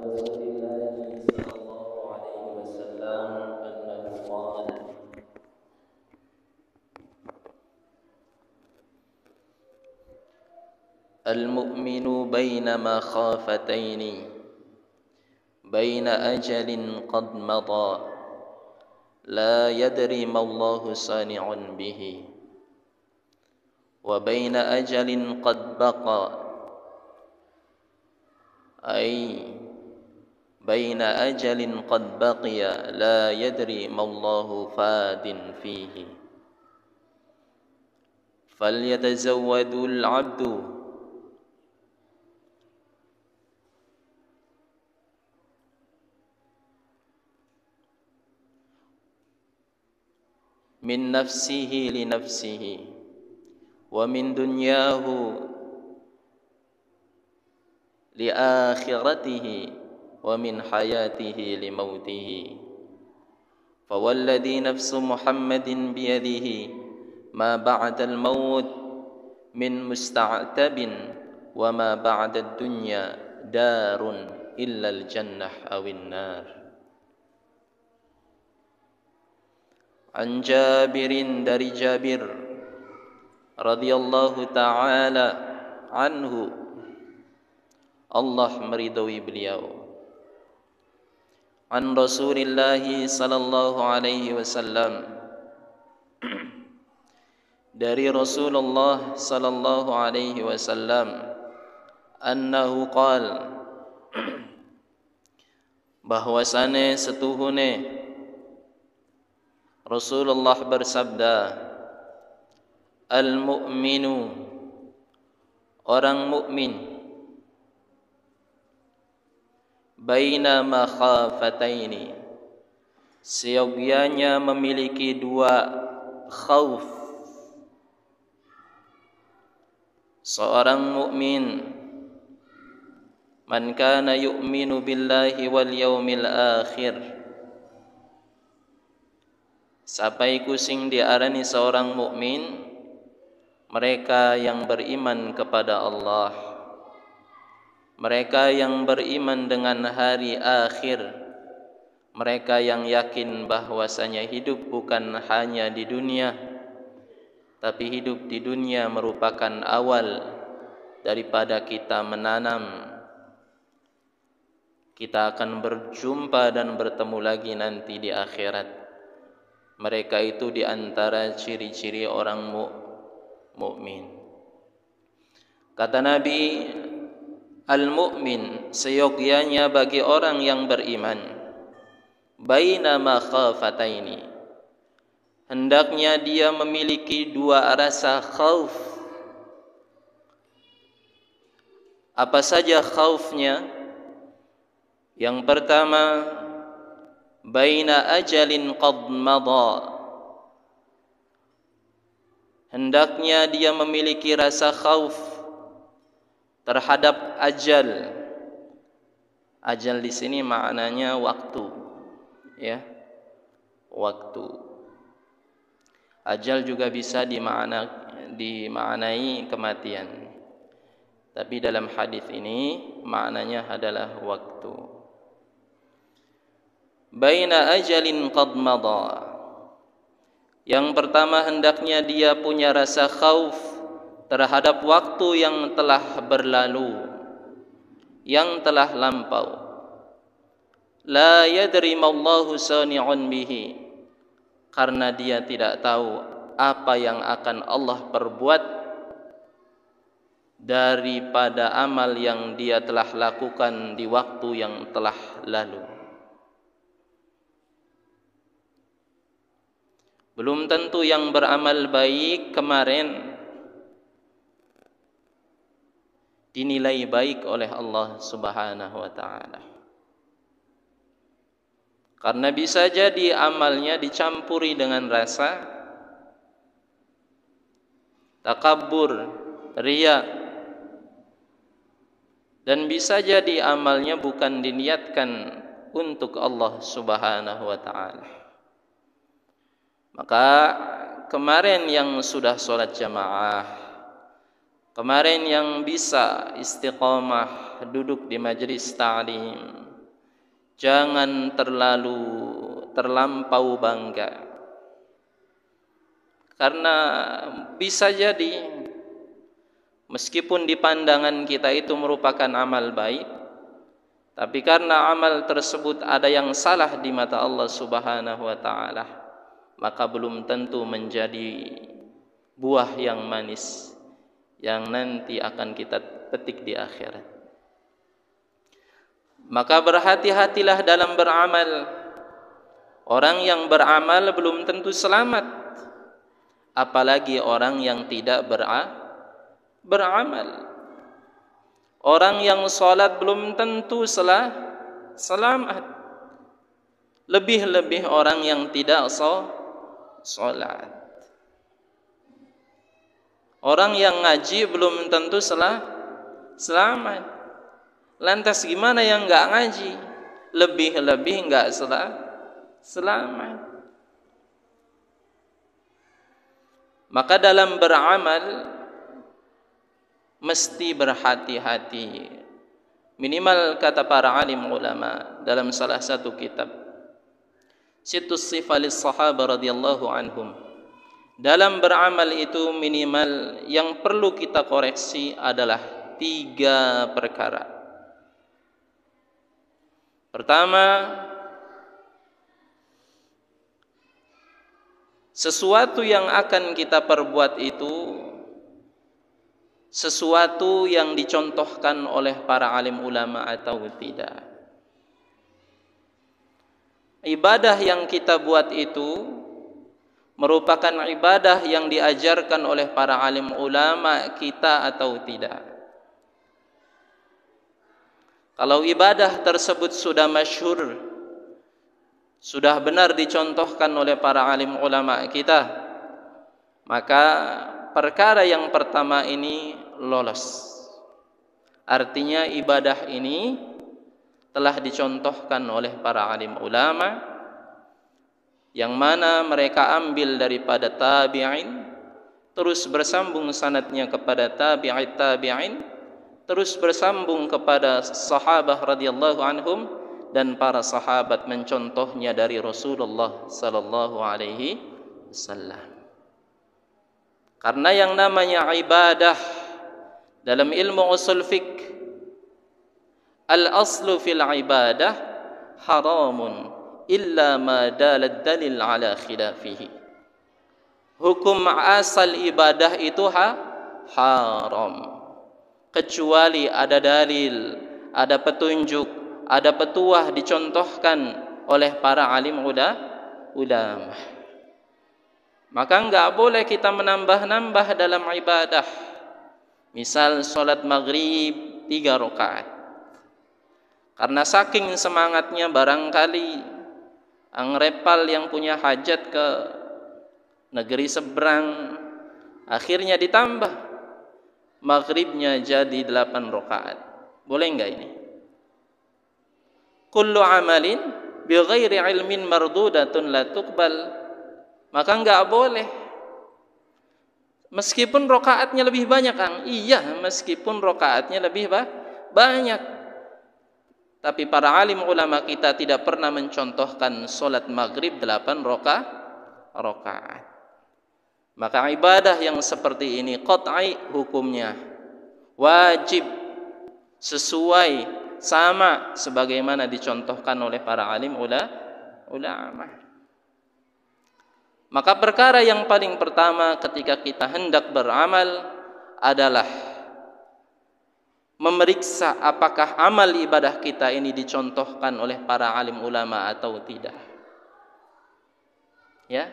رسول الله صلى الله عليه وسلم أنه قال: المؤمن بين مخافتين بين أجل قد مضى لا يدري ما الله صانع به وبين أجل قد بقى أي بين أجل قد بقي لا يدري ما الله فاد فيه فليتزود العبد من نفسه لنفسه ومن دنياه لآخرته ومن حياته لموته فوالذي نفس محمد بيده ما بعد الموت من مستعتب وما بعد الدنيا دار إلا الجنة أو النار. An Jabirin, dari Jabir radhiyallahu ta'ala anhu, Allah meridhai beliau, an Rasulillah sallallahu alaihi wasallam, dari Rasulullah sallallahu alaihi wasallam, annahu qala, bahwasane setuhune Rasulullah bersabda, al-mu'minu, orang mukmin, baina makhafataini, seyogyanya memiliki dua khauf. Seorang mukmin, man kana yu'minu billahi wal yaumil akhir, sapaiku sing diarani seorang mukmin, mereka yang beriman kepada Allah, mereka yang beriman dengan hari akhir, mereka yang yakin bahwasanya hidup bukan hanya di dunia, tapi hidup di dunia merupakan awal daripada kita menanam. Kita akan berjumpa dan bertemu lagi nanti di akhirat. Mereka itu diantara ciri-ciri orang mukmin. Kata Nabi, al-mu'min, seyogyanya bagi orang yang beriman, baina makhafataini, hendaknya dia memiliki dua rasa khauf. Apa saja khaufnya? Yang pertama, baina ajalin qad madha, hendaknya dia memiliki rasa khauf terhadap ajal. Ajal di sini maknanya waktu, ya, waktu. Ajal juga bisa dimaknai kematian, tapi dalam hadis ini maknanya adalah waktu. Baina ajalin qad madha, yang pertama hendaknya dia punya rasa khauf terhadap waktu yang telah berlalu, yang telah lampau. La yadri mallahu sani'un bihi, karena dia tidak tahu apa yang akan Allah perbuat daripada amal yang dia telah lakukan di waktu yang telah lalu. Belum tentu yang beramal baik kemarin dinilai baik oleh Allah Subhanahu wa ta'ala, karena bisa jadi amalnya dicampuri dengan rasa takabbur, riya, dan bisa jadi amalnya bukan diniatkan untuk Allah Subhanahu wa ta'ala. Maka kemarin yang sudah sholat jamaah, kemarin yang bisa istiqamah duduk di majelis ta'lim, Jangan terlampau bangga, karena bisa jadi meskipun di pandangan kita itu merupakan amal baik, tapi karena amal tersebut ada yang salah di mata Allah Subhanahu wa taala, maka belum tentu menjadi buah yang manis yang nanti akan kita petik di akhirat. Maka berhati-hatilah dalam beramal. Orang yang beramal belum tentu selamat, apalagi orang yang tidak beramal. Orang yang salat belum tentu selamat, lebih-lebih orang yang tidak salat. Orang yang ngaji belum tentu selamat. Lantas gimana yang enggak ngaji? Lebih-lebih enggak selamat. Maka dalam beramal mesti berhati-hati. Minimal kata para alim ulama dalam salah satu kitab Situs Sifalis Sahaba radhiyallahu anhum, dalam beramal itu minimal yang perlu kita koreksi adalah 3 perkara. Pertama, sesuatu yang akan kita perbuat itu sesuatu yang dicontohkan oleh para alim ulama atau tidak. Ibadah yang kita buat itu merupakan ibadah yang diajarkan oleh para alim ulama kita atau tidak. Kalau ibadah tersebut sudah masyhur, sudah benar dicontohkan oleh para alim ulama kita, maka perkara yang pertama ini lolos. Artinya ibadah ini telah dicontohkan oleh para alim ulama, yang mana mereka ambil daripada tabi'in, terus bersambung sanadnya kepada tabi'it tabi'in, terus bersambung kepada sahabat radhiyallahu anhum, dan para sahabat mencontohnya dari Rasulullah sallallahu alaihi wasallam. Karena yang namanya ibadah dalam ilmu usul fiqh, al-aslu fil ibadah haramun illa ma dalad dalil ala khilafihi. Hukum asal ibadah itu haram, kecuali ada dalil, ada petunjuk, ada petuah dicontohkan oleh para alim ulama. Maka enggak boleh kita menambah-nambah dalam ibadah. Misal salat maghrib 3 rakaat. Karena saking semangatnya barangkali ang repal yang punya hajat ke negeri seberang, akhirnya ditambah maghribnya jadi 8 rakaat. Boleh enggak ini? Kullu amalin bighairi ilmin mardudatun la tuqbal. Maka enggak boleh. Meskipun rakaatnya lebih banyak, Kang. Iya, meskipun rakaatnya lebih banyak. Tapi para alim ulama kita tidak pernah mencontohkan salat maghrib 8 rakaat. Maka ibadah yang seperti ini qat'i hukumnya wajib, sesuai, sama sebagaimana dicontohkan oleh para alim ulama. Maka perkara yang paling pertama ketika kita hendak beramal adalah memeriksa apakah amal ibadah kita ini dicontohkan oleh para alim ulama atau tidak. Ya.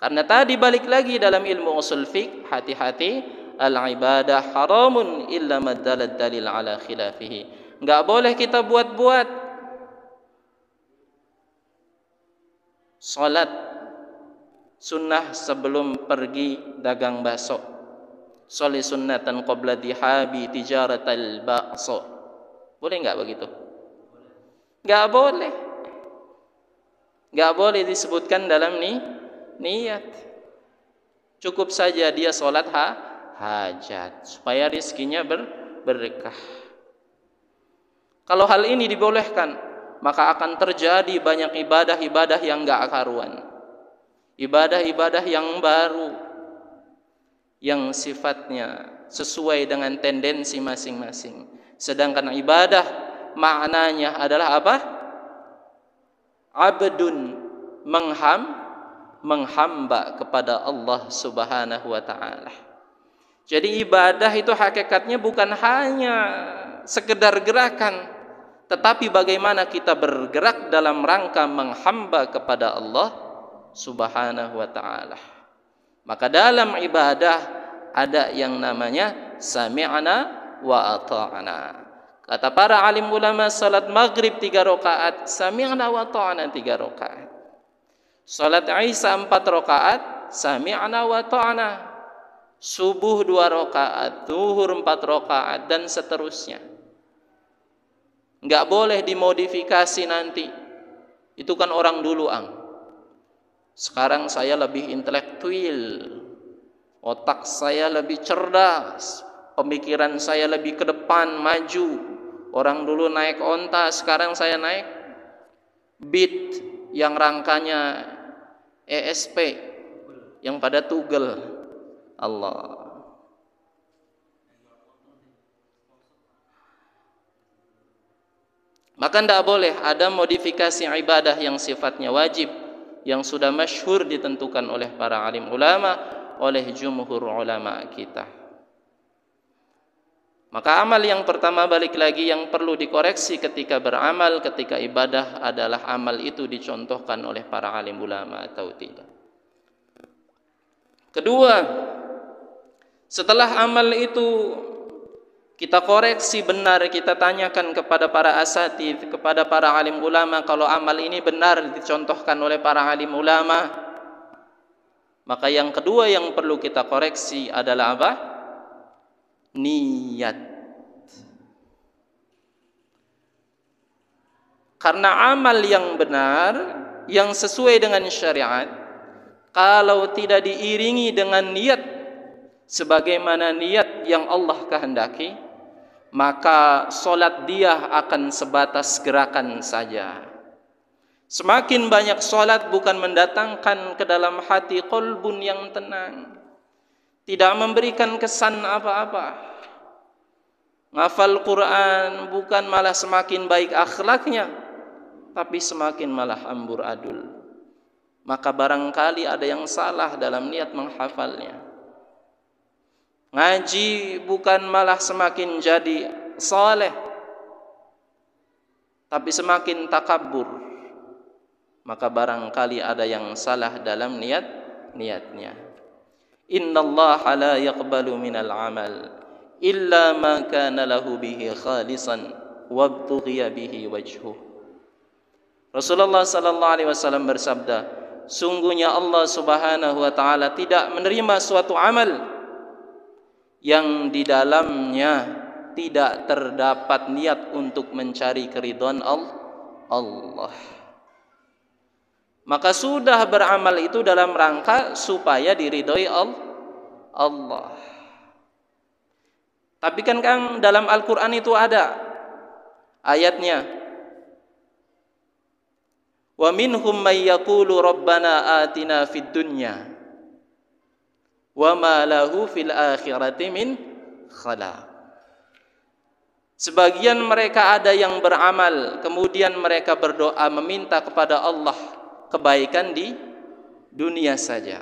Karena tadi balik lagi dalam ilmu usul fiqh, hati-hati, al-ibadah haramun illa madalad dalil ala khilafihi. Enggak boleh kita buat-buat. Salat sunnah sebelum pergi dagang bakso. Sholi sunnatan qabla dihabi tijaratal bakso. Boleh enggak begitu? Enggak boleh. Enggak boleh disebutkan dalam niat. Cukup saja dia sholat hajat supaya rizkinya berkah. Kalau hal ini dibolehkan, maka akan terjadi banyak ibadah-ibadah yang enggak karuan. Ibadah-ibadah yang baru, yang sifatnya sesuai dengan tendensi masing-masing. Sedangkan ibadah maknanya adalah apa? Abdun, menghamba kepada Allah Subhanahu wa taala. Jadi ibadah itu hakikatnya bukan hanya sekedar gerakan, tetapi bagaimana kita bergerak dalam rangka menghamba kepada Allah Subhanahu wa taala. Maka dalam ibadah ada yang namanya sami'na wa ata'na. Kata para alim ulama, salat maghrib 3 rakaat, sami'na wa ata'na 3 rakaat. Salat Isya 4 rakaat, sami'na wa ata'na. Subuh 2 rakaat, zuhur 4 rakaat, dan seterusnya. Enggak boleh dimodifikasi nanti. Itu kan orang dulu, sekarang saya lebih intelektual, otak saya lebih cerdas, pemikiran saya lebih ke depan, maju. Orang dulu naik onta, sekarang saya naik Beat yang rangkanya ESP, yang pada tugel. Allah. Maka tidak boleh ada modifikasi ibadah yang sifatnya wajib, yang sudah masyhur ditentukan oleh para alim ulama, oleh jumhur ulama kita. Maka amal yang pertama, balik lagi, yang perlu dikoreksi ketika beramal, ketika ibadah adalah amal itu dicontohkan oleh para alim ulama atau tidak. Kedua, setelah amal itu kita koreksi benar, kita tanyakan kepada para asatidz, kepada para alim ulama, kalau amal ini benar dicontohkan oleh para alim ulama, maka yang kedua yang perlu kita koreksi adalah apa? Niat. Karena amal yang benar, yang sesuai dengan syariat, kalau tidak diiringi dengan niat sebagaimana niat yang Allah kehendaki, maka solat dia akan sebatas gerakan saja. Semakin banyak solat bukan mendatangkan ke dalam hati qalbun yang tenang, tidak memberikan kesan apa-apa. Ngafal Quran bukan malah semakin baik akhlaknya, tapi semakin malah amburadul. Maka barangkali ada yang salah dalam niat menghafalnya. Ngaji bukan malah semakin jadi saleh, tapi semakin takabur. Maka barangkali ada yang salah dalam niatnya. Innallaha la yaqbalu minal amal illa ma kana lahu bihi khalisan wabtughiya bihi wajhuh. Rasulullah sallallahu alaihi wasallam bersabda, sungguhnya Allah Subhanahu wa taala tidak menerima suatu amal yang di dalamnya tidak terdapat niat untuk mencari keridhaan Allah. Maka sudah beramal itu dalam rangka supaya diridhoi Allah. Tapi kan dalam Al-Quran itu ada ayatnya, wa minhum may yaqulu rabbana atina fid dunya wa ma lahu fil akhirati min khalaq. Sebagian mereka ada yang beramal, kemudian mereka berdoa meminta kepada Allah kebaikan di dunia saja.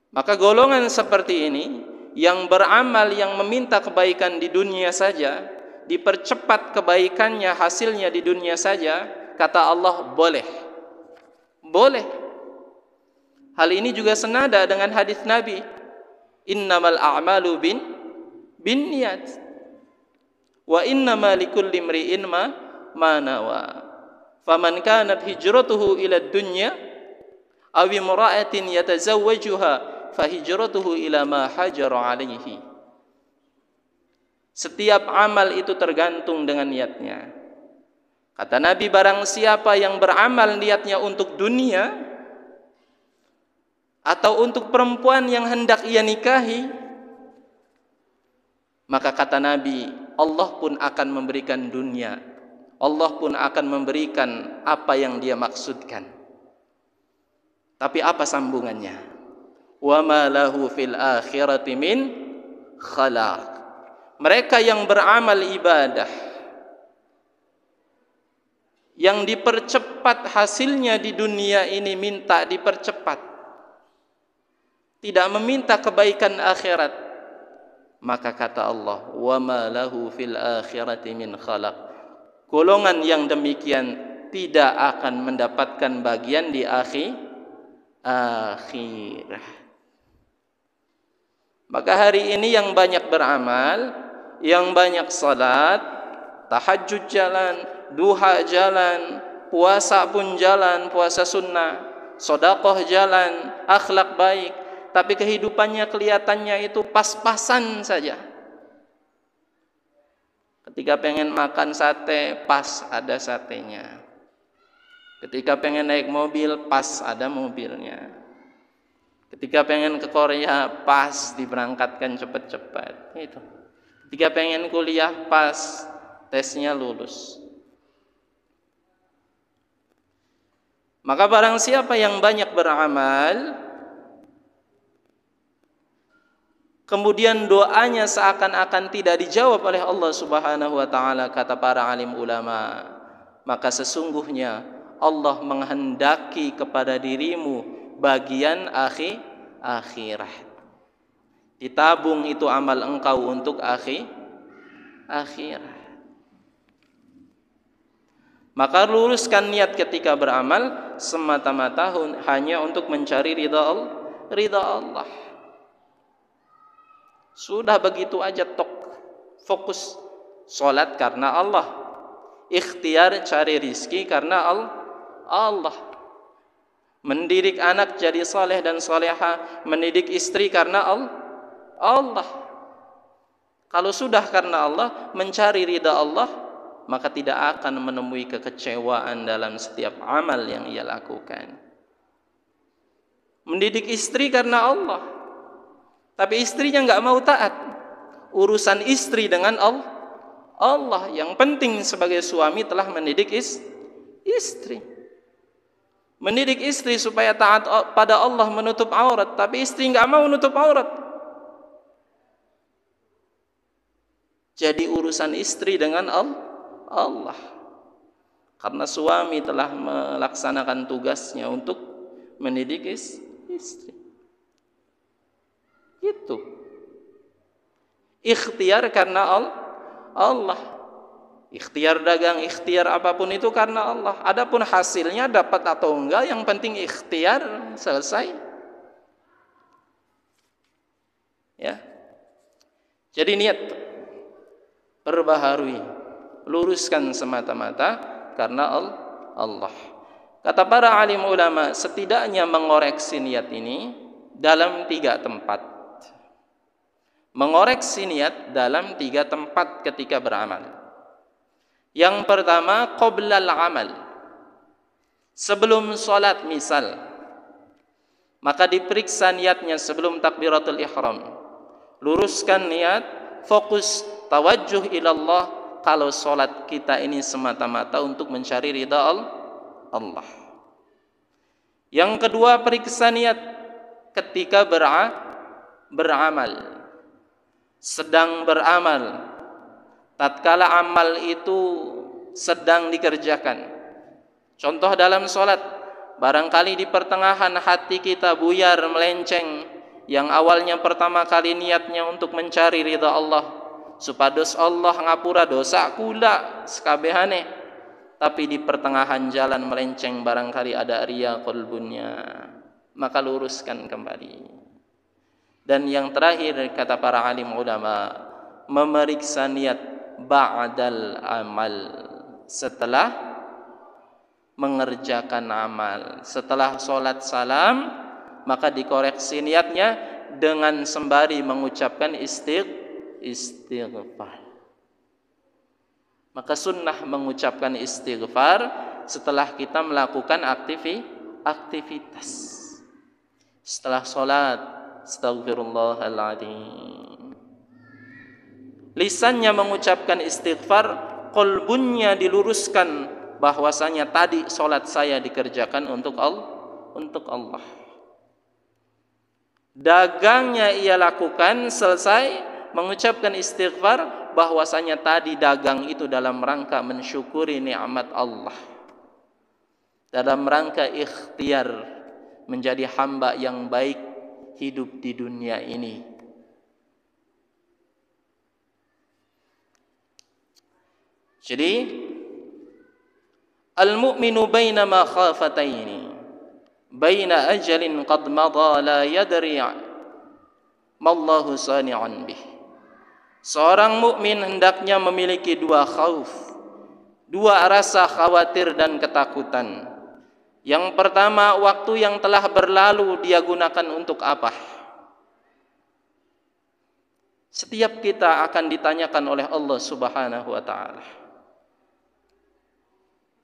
Maka golongan seperti ini yang beramal, yang meminta kebaikan di dunia saja, dipercepat kebaikannya, hasilnya di dunia saja, kata Allah boleh. Hal ini juga senada dengan hadis Nabi, innamal a'malu bin niyat wa innama likulli imri'in ma nawa. Faman kanat hijratuhu ila dunya aw imra'atin yatazawwajuha fahijratuhu ila ma hajara alaihi. Setiap amal itu tergantung dengan niatnya. Kata Nabi, barang siapa yang beramal niatnya untuk dunia atau untuk perempuan yang hendak ia nikahi, maka kata Nabi, Allah pun akan memberikan dunia. Allah pun akan memberikan apa yang dia maksudkan. Tapi apa sambungannya? Wa ma lahu fil akhirati min khalaq. Mereka yang beramal ibadah, yang dipercepat hasilnya di dunia ini, minta dipercepat, tidak meminta kebaikan akhirat, maka kata Allah, wa ma lahu fil akhirati min khalaq. Golongan yang demikian tidak akan mendapatkan bagian di akhirah. Maka hari ini yang banyak beramal, yang banyak salat, tahajud jalan, duha jalan, puasa pun jalan, puasa sunnah, sedekah jalan, akhlak baik, tapi kehidupannya kelihatannya itu pas-pasan saja. Ketika pengen makan sate, pas ada satenya. Ketika pengen naik mobil, pas ada mobilnya. Ketika pengen ke Korea, pas diberangkatkan cepat-cepat. Itu. Ketika pengen kuliah, pas tesnya lulus. Maka barang siapa yang banyak beramal, kemudian doanya seakan-akan tidak dijawab oleh Allah Subhanahu wa taala, kata para alim ulama, maka sesungguhnya Allah menghendaki kepada dirimu bagian akhirat. Ditabung itu amal engkau untuk akhirat. Maka luruskan niat ketika beramal semata-mata hanya untuk mencari ridha Allah. Sudah begitu aja, tok, fokus salat karena Allah, ikhtiar cari rizki karena Allah, mendidik anak jadi saleh dan saleha, mendidik istri karena Allah. Kalau sudah karena Allah, mencari ridha Allah, maka tidak akan menemui kekecewaan dalam setiap amal yang ia lakukan. Mendidik istri karena Allah, tapi istrinya nggak mau taat. Urusan istri dengan Allah. Yang penting sebagai suami telah mendidik istri. Mendidik istri supaya taat pada Allah, menutup aurat, tapi istri nggak mau menutup aurat. Jadi urusan istri dengan Allah. Karena suami telah melaksanakan tugasnya untuk mendidik istri. Itu ikhtiar karena Allah. Ikhtiar dagang, ikhtiar apapun itu karena Allah. Adapun hasilnya dapat atau enggak, yang penting ikhtiar, selesai. Ya. Jadi niat perbaharui, luruskan semata-mata karena Allah. Kata para alim ulama, setidaknya mengoreksi niat ini dalam 3 tempat. Mengoreksi niat dalam 3 tempat ketika beramal. Yang pertama, qoblal amal. Sebelum sholat misal, maka diperiksa niatnya sebelum takbiratul ihram. Luruskan niat, fokus, tawajjuh ilallah. Kalau sholat kita ini semata-mata untuk mencari ridha Allah. Yang kedua, periksa niat ketika beramal. Sedang beramal, tatkala amal itu sedang dikerjakan. Contoh dalam sholat, barangkali di pertengahan hati kita buyar, melenceng, yang awalnya pertama kali niatnya untuk mencari ridha Allah, supados Allah ngapura dosa kula sekabehane, tapi di pertengahan jalan melenceng, barangkali ada riya qalbunnya, maka luruskan kembali. Dan yang terakhir, kata para alim ulama, memeriksa niat ba'dal amal, setelah mengerjakan amal. Setelah sholat salam, maka dikoreksi niatnya dengan sembari mengucapkan istighfar. Maka sunnah mengucapkan istighfar setelah kita melakukan aktivitas. Setelah sholat, astaghfirullahaladzim. Lisannya mengucapkan istighfar, qalbunya diluruskan bahwasanya tadi salat saya dikerjakan untuk Allah. Dagangnya ia lakukan, selesai mengucapkan istighfar, bahwasanya tadi dagang itu dalam rangka mensyukuri nikmat Allah, dalam rangka ikhtiar menjadi hamba yang baik hidup di dunia ini. Jadi al-mu'minu baina ma khafataini, baina ajalin qad madha la yadri ma Allahu sani'an bih. Seorang mukmin hendaknya memiliki dua khauf, dua rasa khawatir dan ketakutan. Yang pertama, waktu yang telah berlalu dia gunakan untuk apa? Setiap kita akan ditanyakan oleh Allah Subhanahu wa taala.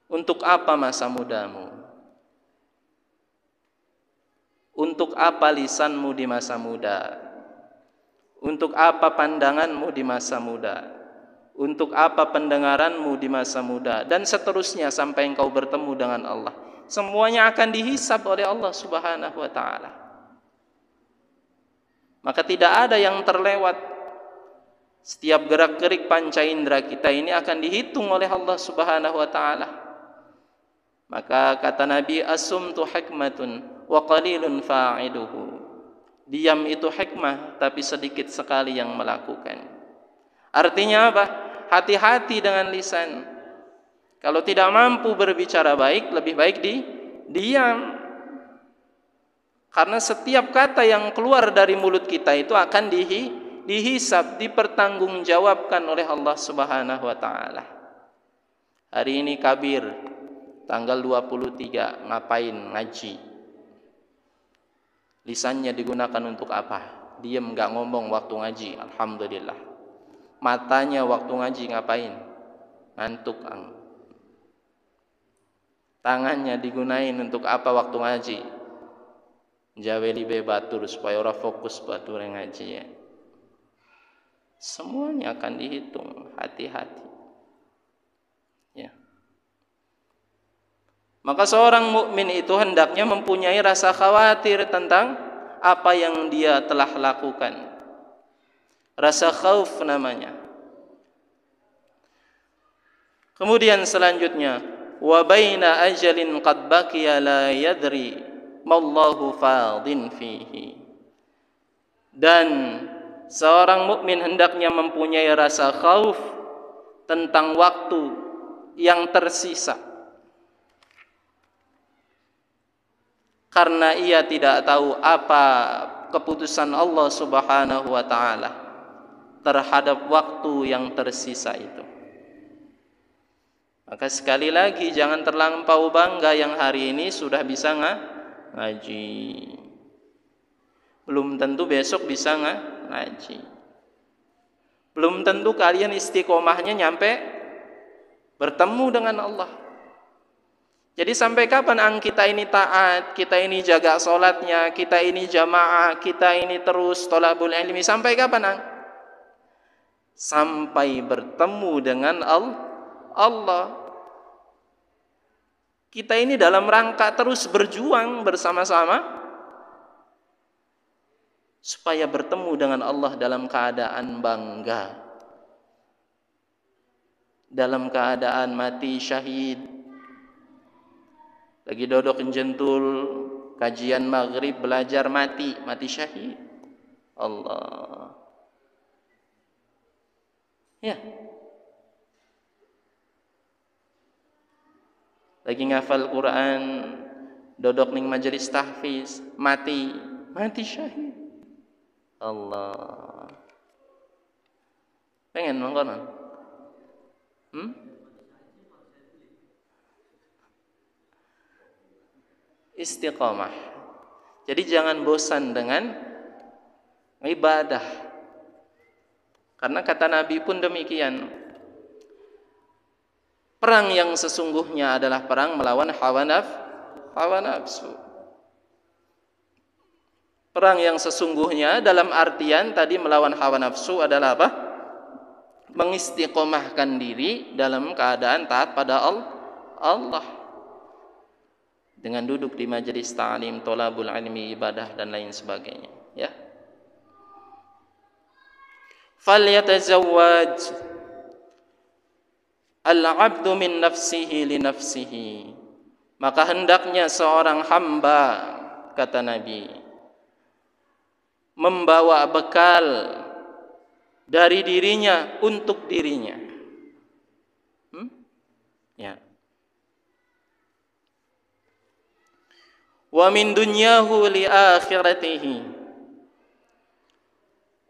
Untuk apa masa mudamu? Untuk apa lisanmu di masa muda? Untuk apa pandanganmu di masa muda? Untuk apa pendengaranmu di masa muda? Dan seterusnya sampai engkau bertemu dengan Allah. Semuanya akan dihisab oleh Allah Subhanahu wa taala. Maka tidak ada yang terlewat. Setiap gerak-gerik panca indera kita ini akan dihitung oleh Allah Subhanahu wa taala. Maka kata Nabi, as-sumtu hikmatun wa qalilun fa'iduhu. Diam itu hikmah, tapi sedikit sekali yang melakukan. Artinya apa? Hati-hati dengan lisan. Kalau tidak mampu berbicara baik, lebih baik diam. Karena setiap kata yang keluar dari mulut kita itu akan dihisab, dipertanggungjawabkan oleh Allah Subhanahu wa taala. Hari ini Kabir, tanggal 23, ngapain? Ngaji. Lisannya digunakan untuk apa? Diam, enggak ngomong waktu ngaji, alhamdulillah. Matanya waktu ngaji ngapain? Ngantuk. Tangannya digunain untuk apa waktu ngaji? Jaweli be batur supaya orang fokus batur yang ngaji ya. Semuanya akan dihitung, hati-hati. Ya. Maka seorang mukmin itu hendaknya mempunyai rasa khawatir tentang apa yang dia telah lakukan. Rasa khauf namanya. Kemudian selanjutnya, wa baina ajalin qad baqiya la yadri mallahu fadin fihi. Dan seorang mukmin hendaknya mempunyai rasa khauf tentang waktu yang tersisa. Karena ia tidak tahu apa keputusan Allah Subhanahu wa taala terhadap waktu yang tersisa itu. Maka sekali lagi jangan terlampau bangga yang hari ini sudah bisa ngaji. Belum tentu besok bisa ngaji. Belum tentu kalian istiqomahnya nyampe bertemu dengan Allah. Jadi sampai kapan kita ini taat, kita ini jaga sholatnya, kita ini jamaah, kita ini terus thalabul ilmi, sampai kapan Sampai bertemu dengan Allah. Kita ini dalam rangka terus berjuang bersama-sama supaya bertemu dengan Allah dalam keadaan bangga, dalam keadaan mati syahid. Lagi duduk jentul kajian maghrib belajar mati syahid. Allah. Ya. Lagi ngafal Quran, duduk ning majelis tahfiz, mati syahid. Allah. Pengen mangkonan? Istiqamah. Jadi jangan bosan dengan ibadah. Karena kata Nabi pun demikian. Perang yang sesungguhnya adalah perang melawan hawa nafsu. Perang yang sesungguhnya dalam artian tadi melawan hawa nafsu adalah apa? mengistiqomahkan diri dalam keadaan taat pada Allah dengan duduk di majelis ta'lim, thalabul ilmi, ibadah dan lain sebagainya, ya. Falyatazawwaj al-'abdu min nafsihi li nafsihi, maka hendaknya seorang hamba, kata Nabi, membawa bekal dari dirinya untuk dirinya. Ya. Wa min dunyahu li akhiratihi,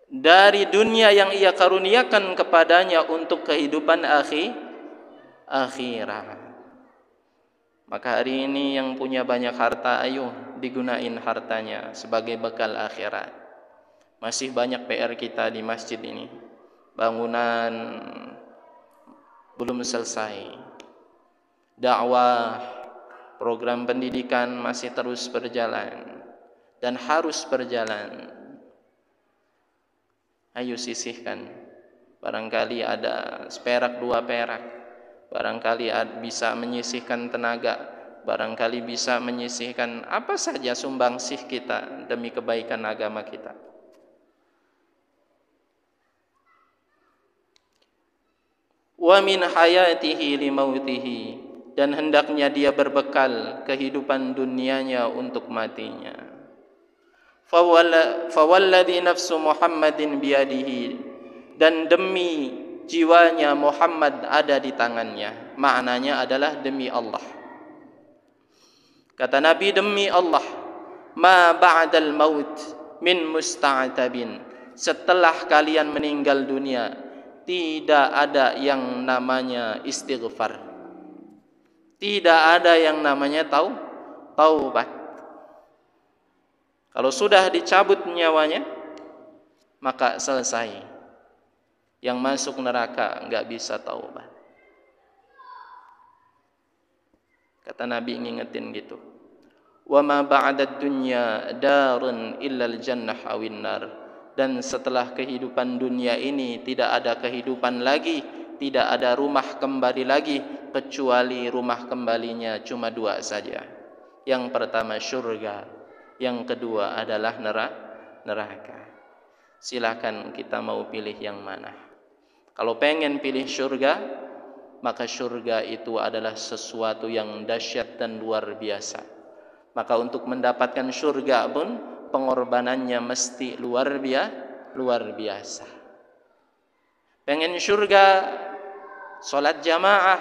dari dunia yang ia karuniakan kepadanya untuk kehidupan akhirat. Maka hari ini yang punya banyak harta, ayo digunain hartanya sebagai bekal akhirat. Masih banyak PR kita di masjid ini. Bangunan belum selesai. Dakwah, program pendidikan masih terus berjalan dan harus berjalan. Ayo sisihkan. Barangkali ada seperak, 2 perak. Barangkali bisa menyisihkan tenaga. Barangkali bisa menyisihkan apa saja sumbangsih kita demi kebaikan agama kita. Wa min hayatihi li mautihi, dan hendaknya dia berbekal kehidupan dunianya untuk matinya. Fawalladhi nafsu Muhammadin biyadihi, dan demi jiwanya Muhammad ada di tangannya. Maknanya adalah demi Allah. Kata Nabi, demi Allah, ma ba'dal maut min musta'tabin, setelah kalian meninggal dunia tidak ada yang namanya istighfar, tidak ada yang namanya taubat. Kalau sudah dicabut nyawanya, maka selesai. Yang masuk neraka enggak bisa taubat. Kata Nabi ngingetin gitu. Wa ma ba'dad dunya darun illal jannah awin nar. Dan setelah kehidupan dunia ini tidak ada kehidupan lagi, tidak ada rumah kembali lagi, kecuali rumah kembalinya cuma 2 saja. Yang pertama syurga, yang kedua adalah neraka. Silakan kita mau pilih yang mana. Kalau pengen pilih syurga, maka syurga itu adalah sesuatu yang dahsyat dan luar biasa. Maka untuk mendapatkan syurga pun pengorbanannya mesti luar biasa. Pengen syurga, sholat jamaah,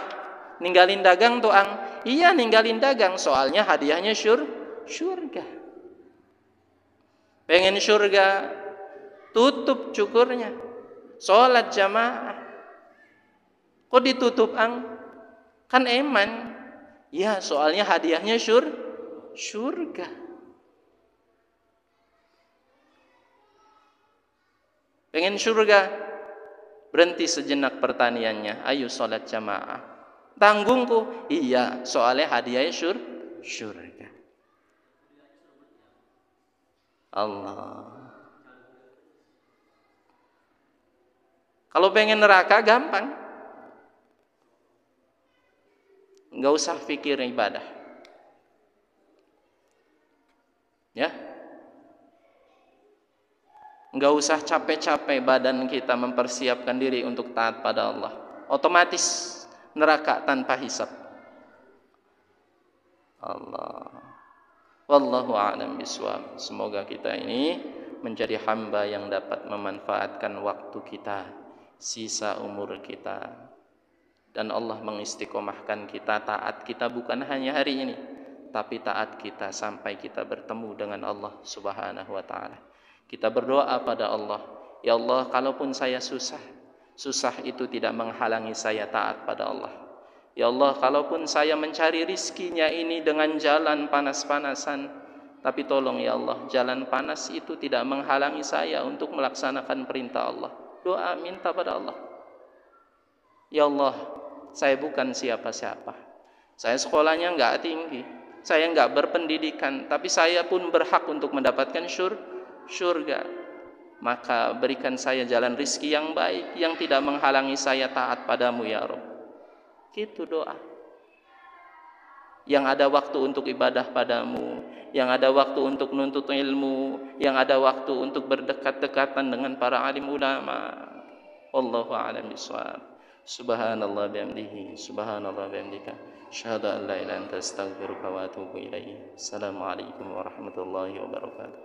ninggalin dagang tuang. Iya, ninggalin dagang, soalnya hadiahnya syurga. Pengen syurga, tutup cukurnya, sholat jamaah. Kok ditutup ang? Kan eman. Ya, soalnya hadiahnya syurga. Pengen syurga, berhenti sejenak pertaniannya, ayo sholat jamaah. Tanggungku, iya, soalnya hadiahnya syurga. Allah. Kalau pengen neraka gampang, nggak usah pikir ibadah, ya. Nggak usah capek-capek badan kita mempersiapkan diri untuk taat pada Allah. Otomatis neraka tanpa hisab. Allah. Wallahu a'lam bishawab. Semoga kita ini menjadi hamba yang dapat memanfaatkan waktu kita, sisa umur kita, dan Allah mengistiqomahkan kita. Taat kita bukan hanya hari ini, tapi taat kita sampai kita bertemu dengan Allah Subhanahu wa ta'ala. Kita berdoa pada Allah, ya Allah, kalaupun saya susah itu tidak menghalangi saya taat pada Allah. Ya Allah, kalaupun saya mencari rizkinya ini dengan jalan panas-panasan, tapi tolong ya Allah, jalan panas itu tidak menghalangi saya untuk melaksanakan perintah Allah. Doa minta pada Allah. Ya Allah, saya bukan siapa-siapa. Saya sekolahnya enggak tinggi, saya enggak berpendidikan, tapi saya pun berhak untuk mendapatkan syurga. maka berikan saya jalan rizki yang baik yang tidak menghalangi saya taat padamu ya Rabb. Gitu doa. Yang ada waktu untuk ibadah padamu, yang ada waktu untuk menuntut ilmu, yang ada waktu untuk berdekat-dekatan dengan para alim ulama. Wallahu a'lam bishawab. Subhanallah bihamdihi, subhanallah bihamdika, asyhadu an la ilaha illa anta astaghfiruka wa atubu ilaik. Assalamualaikum warahmatullahi wabarakatuh.